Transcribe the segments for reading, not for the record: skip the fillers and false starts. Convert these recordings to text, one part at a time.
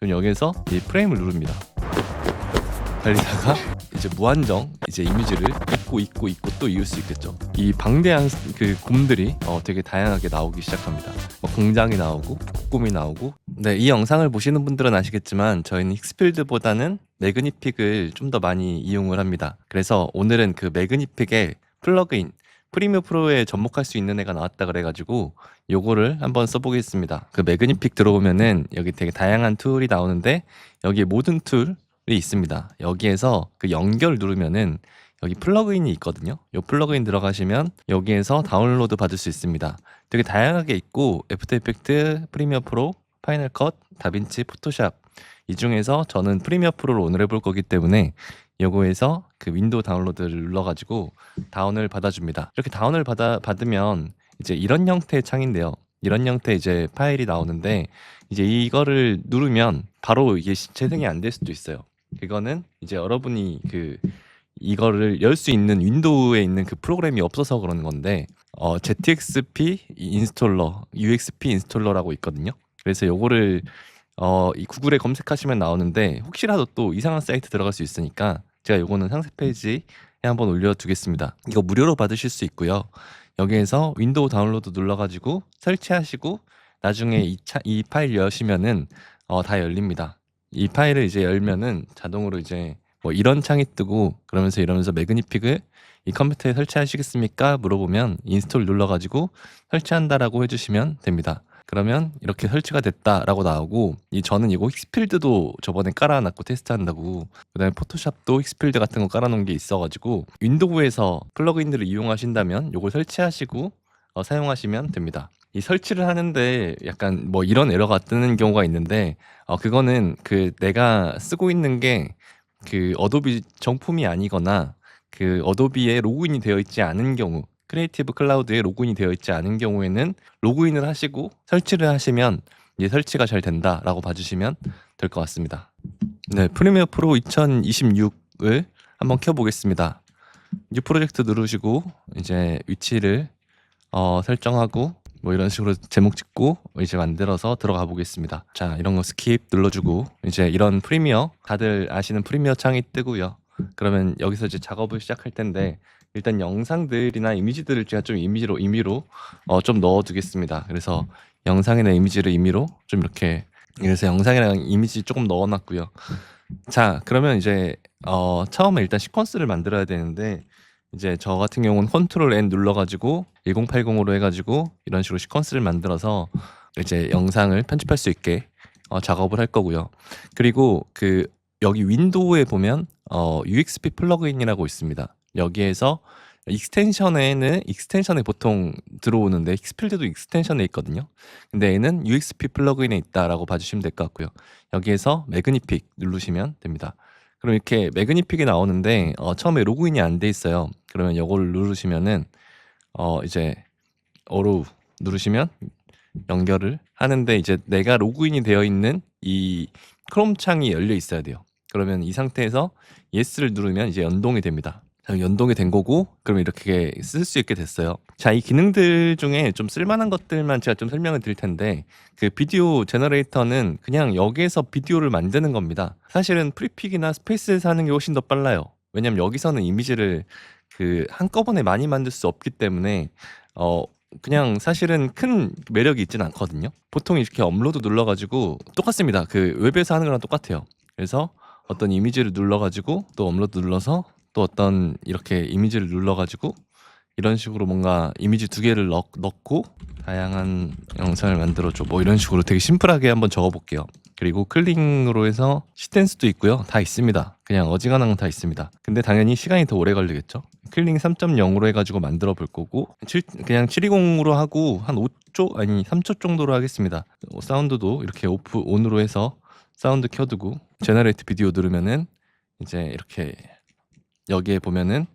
그럼 여기에서 이 프레임을 누릅니다. 달리다가 이제 무한정 이제 이미지를 잊고 또 이을 수 있겠죠. 이 방대한 그 곰들이 되게 다양하게 나오기 시작합니다. 공장이 나오고 북곰이 나오고. 네, 이 영상을 보시는 분들은 아시겠지만 저희는 힉스필드보다는 매그니픽을 좀 더 많이 이용을 합니다. 그래서 오늘은 그 매그니픽의 플러그인 프리미어 프로에 접목할 수 있는 애가 나왔다 그래가지고 요거를 한번 써보겠습니다. 그 매그니픽 들어오면은 여기 되게 다양한 툴이 나오는데 여기 모든 툴이 있습니다. 여기에서 그 연결 누르면은 여기 플러그인이 있거든요. 요 플러그인 들어가시면 여기에서 다운로드 받을 수 있습니다. 되게 다양하게 있고 애프터 이펙트, 프리미어 프로, 파이널 컷, 다빈치, 포토샵 이 중에서 저는 프리미어 프로를 오늘 해볼 거기 때문에 요거에서 그 윈도우 다운로드를 눌러가지고 다운을 받아줍니다. 이렇게 다운을 받으면 이제 이런 형태의 창인데요. 이런 형태의 이제 파일이 나오는데 이제 이거를 누르면 바로 이게 재생이 안 될 수도 있어요. 이거는 이제 여러분이 그 이거를 열 수 있는 윈도우에 있는 그 프로그램이 없어서 그러는 건데 ZXP 인스톨러, UXP 인스톨러라고 있거든요. 그래서 요거를 이 구글에 검색하시면 나오는데 혹시라도 또 이상한 사이트 들어갈 수 있으니까 제가 요거는 상세 페이지에 한번 올려두겠습니다. 이거 무료로 받으실 수 있고요. 여기에서 윈도우 다운로드 눌러가지고 설치하시고 나중에 이 파일 여시면은 다 열립니다. 이 파일을 이제 열면은 자동으로 이제 뭐 이런 창이 뜨고 이러면서 매그니픽을 이 컴퓨터에 설치하시겠습니까? 물어보면 인스톨 눌러가지고 설치한다라고 해주시면 됩니다. 그러면 이렇게 설치가 됐다라고 나오고 저는 이거 힉스필드도 저번에 깔아놨고 테스트한다고, 그다음에 포토샵도 힉스필드 같은 거 깔아놓은 게 있어가지고 윈도우에서 플러그인들을 이용하신다면 이걸 설치하시고 사용하시면 됩니다. 이 설치를 하는데 약간 뭐 이런 에러가 뜨는 경우가 있는데 그거는 그 내가 쓰고 있는 게 그 어도비 정품이 아니거나 그 어도비에 로그인이 되어 있지 않은 경우, 크리에이티브 클라우드에 로그인이 되어 있지 않은 경우에는 로그인을 하시고 설치를 하시면 이제 설치가 잘 된다라고 봐주시면 될 것 같습니다. 네, 프리미어 프로 2026을 한번 켜보겠습니다. 뉴 프로젝트 누르시고 이제 위치를 설정하고 뭐 이런 식으로 제목 찍고 이제 만들어서 들어가 보겠습니다. 자, 이런 거 스킵 눌러주고 이제 이런 프리미어, 다들 아시는 프리미어 창이 뜨고요. 그러면 여기서 이제 작업을 시작할 텐데 일단 영상들이나 이미지들을 제가 좀 임의로 좀 넣어두겠습니다. 그래서 영상이나 이미지를 임의로 좀 이렇게, 그래서 영상이랑 이미지 조금 넣어놨고요. 자, 그러면 이제 처음에 일단 시퀀스를 만들어야 되는데 이제 저 같은 경우는 컨트롤 N 눌러가지고 1080으로 해가지고 이런 식으로 시퀀스를 만들어서 이제 영상을 편집할 수 있게 작업을 할 거고요. 그리고 그 여기 윈도우에 보면 UXP 플러그인이라고 있습니다. 여기에서 익스텐션에 보통 들어오는데 힉스필드도 익스텐션에 있거든요. 근데 얘는 UXP 플러그인에 있다라고 봐주시면 될 것 같고요. 여기에서 매그니픽 누르시면 됩니다. 그럼 이렇게 매그니픽이 나오는데 처음에 로그인이 안 돼 있어요. 그러면 이걸 누르시면은 이제 어로우 누르시면 연결을 하는데 이제 내가 로그인이 되어 있는 이 크롬 창이 열려 있어야 돼요. 그러면 이 상태에서 yes를 누르면 이제 연동이 됩니다. 자, 연동이 된 거고 그럼 이렇게 쓸 수 있게 됐어요. 자, 이 기능들 중에 좀 쓸만한 것들만 제가 좀 설명을 드릴 텐데 그 비디오 제너레이터는 그냥 여기에서 비디오를 만드는 겁니다. 사실은 프리픽이나 스페이스에서 하는 게 훨씬 더 빨라요. 왜냐면 여기서는 이미지를 그 한꺼번에 많이 만들 수 없기 때문에 그냥 사실은 큰 매력이 있진 않거든요. 보통 이렇게 업로드 눌러가지고 똑같습니다. 그 웹에서 하는 거랑 똑같아요. 그래서 어떤 이미지를 눌러가지고 또 업로드 눌러서 또 어떤 이렇게 이미지를 눌러가지고 이런 식으로 뭔가 이미지 두 개를 넣고 다양한 영상을 만들어줘, 뭐 이런 식으로 되게 심플하게 한번 적어볼게요. 그리고 클링으로 해서 시텐스도 있고요. 다 있습니다. 그냥 어지간한 건 다 있습니다. 근데 당연히 시간이 더 오래 걸리겠죠. 클링 3.0으로 해가지고 만들어 볼 거고 그냥 720으로 하고 한 5초 아니 3초 정도로 하겠습니다. 사운드도 이렇게 온으로 해서 사운드 켜두고 제너레이트 비디오 누르면은 이제 이렇게 여기에 보면은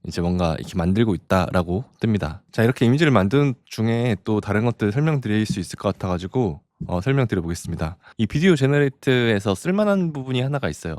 이제 뭔가 이렇게 만들고 있다라고 뜹니다. 자, 이렇게 이미지를 만드는 중에 또 다른 것들 설명드릴 수 있을 것 같아가지고 설명드려 보겠습니다. 이 비디오 제너레이트에서 쓸만한 부분이 하나가 있어요.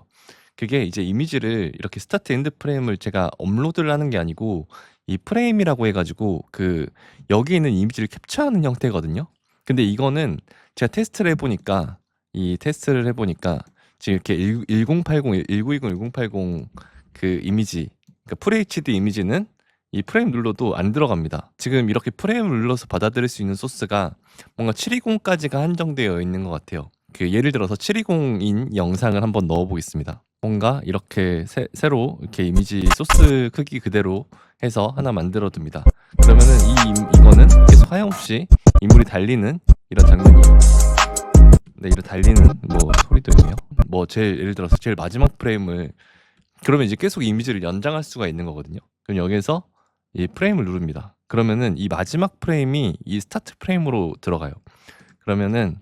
그게 이제 이미지를 이렇게 스타트 엔드 프레임을 제가 업로드를 하는 게 아니고 이 프레임이라고 해가지고 그 여기 있는 이미지를 캡처하는 형태거든요. 근데 이거는 제가 테스트를 해보니까 이 테스트를 해보니까 지금 이렇게 1080, 1920, 1080 그 이미지, 그러니까 FHD 이미지는 이 프레임 눌러도 안 들어갑니다. 지금 이렇게 프레임을 눌러서 받아들일 수 있는 소스가 뭔가 720까지가 한정되어 있는 것 같아요. 그 예를 들어서 720인 영상을 한번 넣어보겠습니다. 뭔가 이렇게 새로 이렇게 이미지 소스 크기 그대로 해서 하나 만들어 둡니다. 그러면은 이거는 계속 하염없이 인물이 달리는 이런 장면이에요. 네, 이런 달리는 뭐 소리도 있네요. 뭐 제일 예를 들어서 제일 마지막 프레임을 그러면 이제 계속 이미지를 연장할 수가 있는 거거든요. 그럼 여기에서 이 프레임을 누릅니다. 그러면은 이 마지막 프레임이 이 스타트 프레임으로 들어가요. 그러면은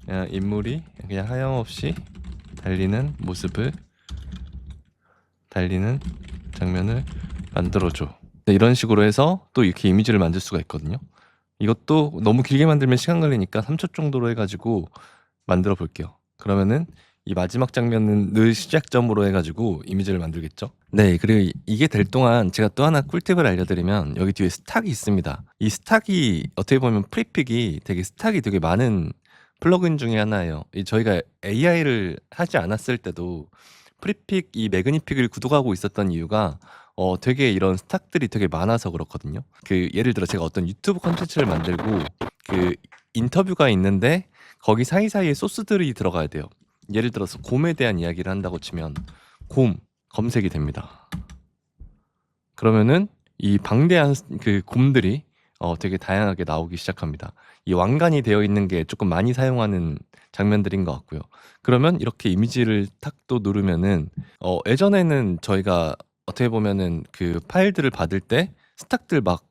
그냥 인물이 그냥 하염없이 달리는 모습을 달리는 장면을 만들어줘. 네, 이런 식으로 해서 또 이렇게 이미지를 만들 수가 있거든요. 이것도 너무 길게 만들면 시간 걸리니까 3초 정도로 해가지고 만들어 볼게요. 그러면은 이 마지막 장면은 늘 시작점으로 해가지고 이미지를 만들겠죠. 네, 그리고 이게 될 동안 제가 또 하나 꿀팁을 알려드리면 여기 뒤에 스탁이 있습니다. 이 스탁이 어떻게 보면 프리픽이 되게 스탁이 되게 많은 플러그인 중에 하나예요. 저희가 AI를 하지 않았을 때도 프리픽 이 매그니픽을 구독하고 있었던 이유가 되게 이런 스탁들이 되게 많아서 그렇거든요. 그 예를 들어 제가 어떤 유튜브 콘텐츠를 만들고 그 인터뷰가 있는데 거기 사이사이에 소스들이 들어가야 돼요. 예를 들어서 곰에 대한 이야기를 한다고 치면 곰 검색이 됩니다. 그러면은 이 방대한 그 곰들이 되게 다양하게 나오기 시작합니다. 이 왕관이 되어 있는 게 조금 많이 사용하는 장면들인 것 같고요. 그러면 이렇게 이미지를 탁 또 누르면은 예전에는 저희가 어떻게 보면은 그 파일들을 받을 때 스탁들 막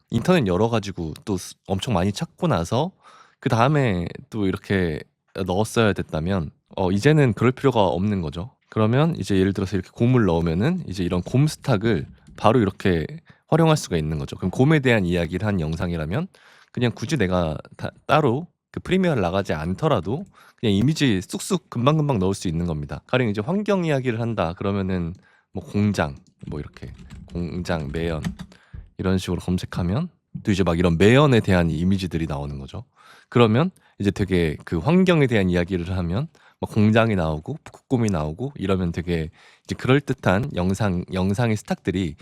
인터넷 열어가지고 또 엄청 많이 찾고 나서 그 다음에 또 이렇게 넣었어야 됐다면 이제는 그럴 필요가 없는 거죠. 그러면 이제 예를 들어서 이렇게 곰을 넣으면은 이제 이런 곰 스탁을 바로 이렇게 활용할 수가 있는 거죠. 그럼 곰에 대한 이야기를 한 영상이라면 그냥 굳이 내가 따로 그 프리미어를 나가지 않더라도 그냥 이미지 쑥쑥 금방금방 넣을 수 있는 겁니다. 가령 이제 환경 이야기를 한다 그러면은 뭐 공장 뭐 이렇게 공장 매연 이런 식으로 검색하면 또 이제 막 이런 매연에 대한 이미지들이 나오는 거죠. 그러면 이제 되게 그 환경에 대한 이야기를 하면 막 공장이 나오고 북극곰이 나오고 이러면 되게 이제 그럴듯한 영상의 스탁들이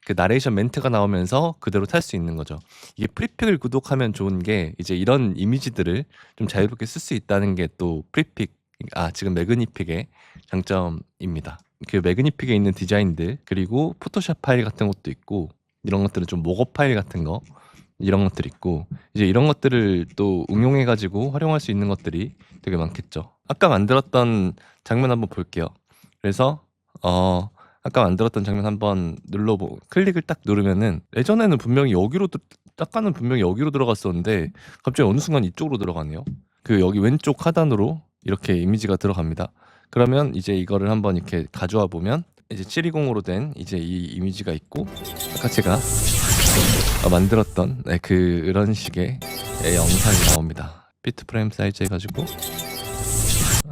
그 나레이션 멘트가 나오면서 그대로 탈 수 있는 거죠. 이게 프리픽을 구독하면 좋은 게 이제 이런 이미지들을 좀 자유롭게 쓸 수 있다는 게 또 프리픽 지금 매그니픽의 장점입니다. 그 매그니픽에 있는 디자인들 그리고 포토샵 파일 같은 것도 있고 이런 것들은 좀 목업 파일 같은 거 이런 것들이 있고 이제 이런 것들을 또 응용해 가지고 활용할 수 있는 것들이 되게 많겠죠. 아까 만들었던 장면 한번 볼게요. 그래서 아까 만들었던 장면 한번 클릭을 딱 누르면은 예전에는 분명히 아까는 분명히 여기로 들어갔었는데 갑자기 어느 순간 이쪽으로 들어가네요. 그 여기 왼쪽 하단으로 이렇게 이미지가 들어갑니다. 그러면 이제 이거를 한번 이렇게 가져와 보면 이제 720으로 된 이제 이 이미지가 있고 아까 제가 만들었던 그런 식의 영상이 나옵니다. 비트 프레임 사이즈 해가지고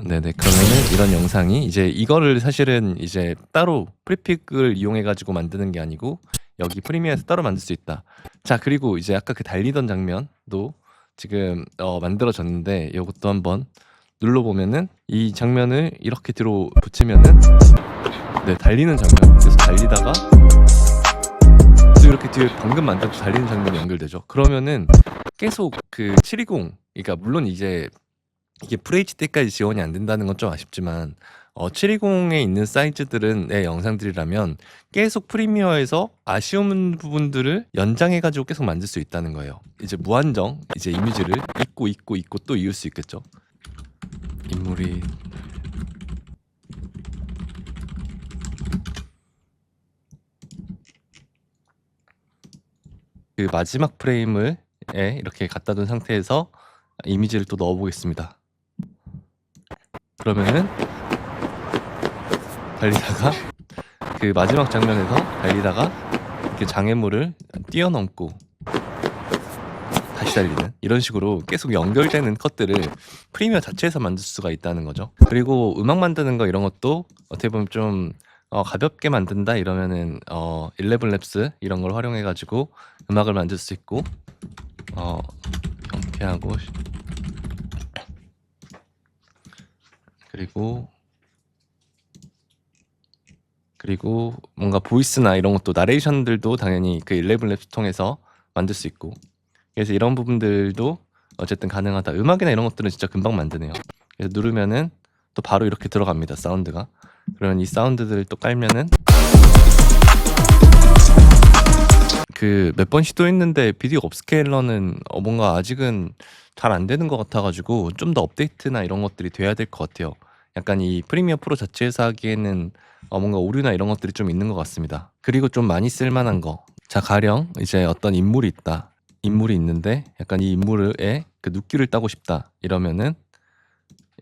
네네 그러면은 이런 영상이 이제 이거를 사실은 이제 따로 프리픽을 이용해 가지고 만드는 게 아니고 여기 프리미어에서 따로 만들 수 있다. 자 그리고 이제 아까 그 달리던 장면도 지금 만들어졌는데 이것도 한번 눌러보면은 이 장면을 이렇게 뒤로 붙이면은 네 달리는 장면 계속 달리다가 또 이렇게 뒤에 방금 만들어서 달리는 장면이 연결되죠. 그러면은 계속 그 720 그러니까 물론 이제 이게 FHD까지 지원이 안 된다는 건 좀 아쉽지만 720에 있는 사이즈들은 내 영상들이라면 계속 프리미어에서 아쉬운 부분들을 연장해 가지고 계속 만들 수 있다는 거예요. 이제 무한정 이제 이미지를 있고 또 이을 수 있겠죠. 인물이 그 마지막 프레임을 이렇게 갖다 둔 상태에서 이미지를 또 넣어 보겠습니다. 그러면은 달리다가 그 마지막 장면에서 달리다가 이렇게 장애물을 뛰어넘고 다시 달리는 이런 식으로 계속 연결되는 컷들을 프리미어 자체에서 만들 수가 있다는 거죠. 그리고 음악 만드는 거 이런 것도 어떻게 보면 좀 가볍게 만든다 이러면은 11랩스 이런 걸 활용해 가지고 음악을 만들 수 있고 경쾌하고 그리고 뭔가 보이스나 이런 것도 나레이션들도 당연히 그 11랩스 통해서 만들 수 있고, 그래서 이런 부분들도 어쨌든 가능하다. 음악이나 이런 것들은 진짜 금방 만드네요. 그래서 누르면은 또 바로 이렇게 들어갑니다, 사운드가. 그러면 이 사운드들을 또 깔면은 그 몇 번 시도했는데 비디오 업스케일러는 뭔가 아직은 잘 안 되는 것 같아가지고 좀 더 업데이트나 이런 것들이 돼야 될 것 같아요. 약간 이 프리미어 프로 자체에서 하기에는 뭔가 오류나 이런 것들이 좀 있는 것 같습니다. 그리고 좀 많이 쓸만한 거. 자, 가령 이제 어떤 인물이 있다. 인물이 있는데 약간 이 인물에 그 눕기를 따고 싶다. 이러면은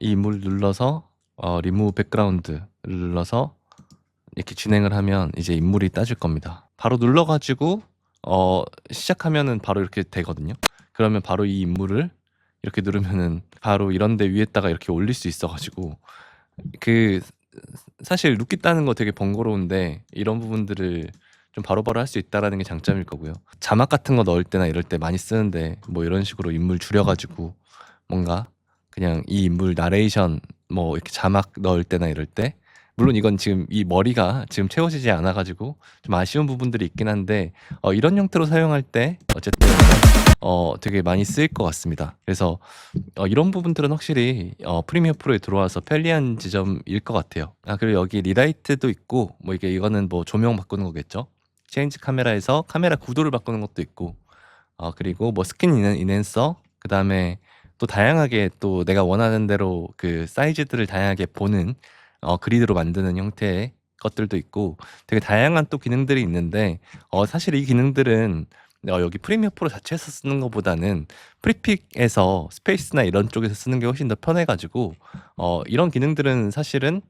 이 인물을 눌러서 리무브 백그라운드를 눌러서 이렇게 진행을 하면 이제 인물이 따질 겁니다. 바로 눌러가지고 시작하면은 바로 이렇게 되거든요. 그러면 바로 이 인물을 이렇게 누르면은 바로 이런 데 위에다가 이렇게 올릴 수 있어가지고 그 사실 눕기 따는 거 되게 번거로운데 이런 부분들을 좀 바로바로 할 수 있다라는 게 장점일 거고요. 자막 같은 거 넣을 때나 이럴 때 많이 쓰는데 뭐 이런 식으로 인물 줄여가지고 뭔가 그냥 이 인물 나레이션 뭐 이렇게 자막 넣을 때나 이럴 때, 물론 이건 지금 이 머리가 지금 채워지지 않아 가지고 좀 아쉬운 부분들이 있긴 한데 이런 형태로 사용할 때 어쨌든 되게 많이 쓰일 것 같습니다. 그래서 이런 부분들은 확실히 프리미어 프로에 들어와서 편리한 지점일 것 같아요. 그리고 여기 리라이트도 있고 뭐 이거는 뭐 조명 바꾸는 거겠죠. 체인지 카메라에서 카메라 구도를 바꾸는 것도 있고 그리고 뭐 스킨 인핸서, 그다음에 또 다양하게 또 내가 원하는 대로 그 사이즈들을 다양하게 보는 그리드로 만드는 형태의 것들도 있고 되게 다양한 또 기능들이 있는데 사실 이 기능들은 여기 프리미어 프로 자체에서 쓰는 것보다는 프리픽에서 스페이스나 이런 쪽에서 쓰는 게 훨씬 더 편해가지고 이런 기능들은 사실은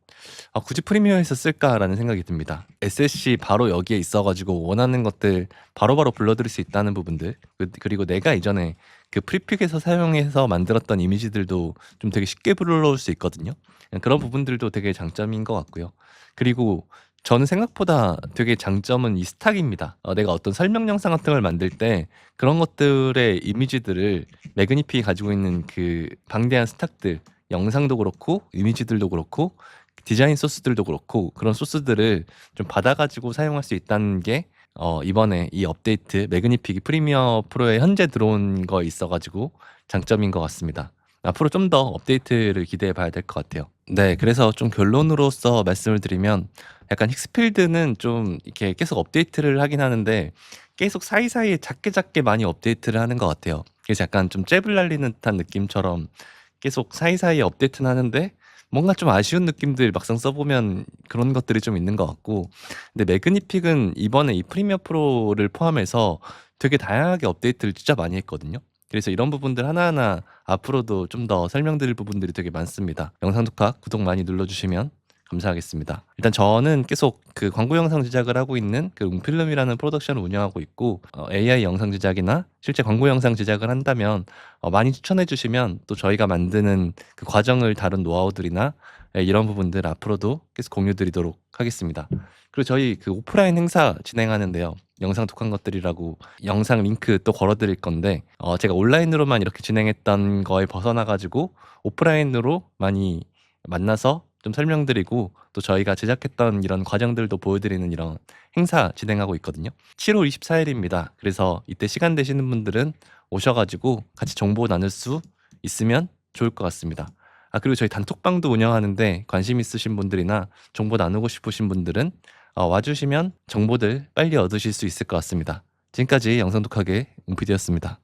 굳이 프리미어에서 쓸까라는 생각이 듭니다. SSC 바로 여기에 있어가지고 원하는 것들 바로바로 불러들일 수 있다는 부분들, 그리고 내가 이전에 그 프리픽에서 사용해서 만들었던 이미지들도 좀 되게 쉽게 불러올 수 있거든요. 그런 부분들도 되게 장점인 것 같고요. 그리고 저는 생각보다 되게 장점은 이 스탁입니다. 내가 어떤 설명 영상 같은 걸 만들 때 그런 것들의 이미지들을 매그니픽이 가지고 있는 그 방대한 스탁들, 영상도 그렇고 이미지들도 그렇고 디자인 소스들도 그렇고 그런 소스들을 좀 받아가지고 사용할 수 있다는 게 이번에 이 업데이트 매그니픽이 프리미어 프로에 현재 들어온 거 있어가지고 장점인 것 같습니다. 앞으로 좀 더 업데이트를 기대해 봐야 될 것 같아요. 네, 그래서 좀 결론으로서 말씀을 드리면 약간 힉스필드는 좀 이렇게 계속 업데이트를 하긴 하는데 계속 사이사이에 작게 많이 업데이트를 하는 것 같아요. 그래서 약간 좀 잽을 날리는 듯한 느낌처럼 계속 사이사이에 업데이트는 하는데 뭔가 좀 아쉬운 느낌들 막상 써보면 그런 것들이 좀 있는 것 같고, 근데 매그니픽은 이번에 이 프리미어 프로를 포함해서 되게 다양하게 업데이트를 진짜 많이 했거든요. 그래서 이런 부분들 하나하나 앞으로도 좀 더 설명드릴 부분들이 되게 많습니다. 영상 독학 구독 많이 눌러주시면 감사하겠습니다. 일단 저는 계속 그 광고 영상 제작을 하고 있는 그 웅필름이라는 프로덕션을 운영하고 있고 AI 영상 제작이나 실제 광고 영상 제작을 한다면 많이 추천해 주시면 또 저희가 만드는 그 과정을 다룬 노하우들이나 이런 부분들 앞으로도 계속 공유 드리도록 하겠습니다. 그리고 저희 그 오프라인 행사 진행하는데요. 영상 독한 것들이라고 영상 링크 또 걸어 드릴 건데 제가 온라인으로만 이렇게 진행했던 거에 벗어나 가지고 오프라인으로 많이 만나서 좀 설명드리고 또 저희가 제작했던 이런 과정들도 보여드리는 이런 행사 진행하고 있거든요. 7월 24일입니다. 그래서 이때 시간 되시는 분들은 오셔가지고 같이 정보 나눌 수 있으면 좋을 것 같습니다. 그리고 저희 단톡방도 운영하는데 관심 있으신 분들이나 정보 나누고 싶으신 분들은 와주시면 정보들 빨리 얻으실 수 있을 것 같습니다. 지금까지 영상 독학의 웅피디였습니다.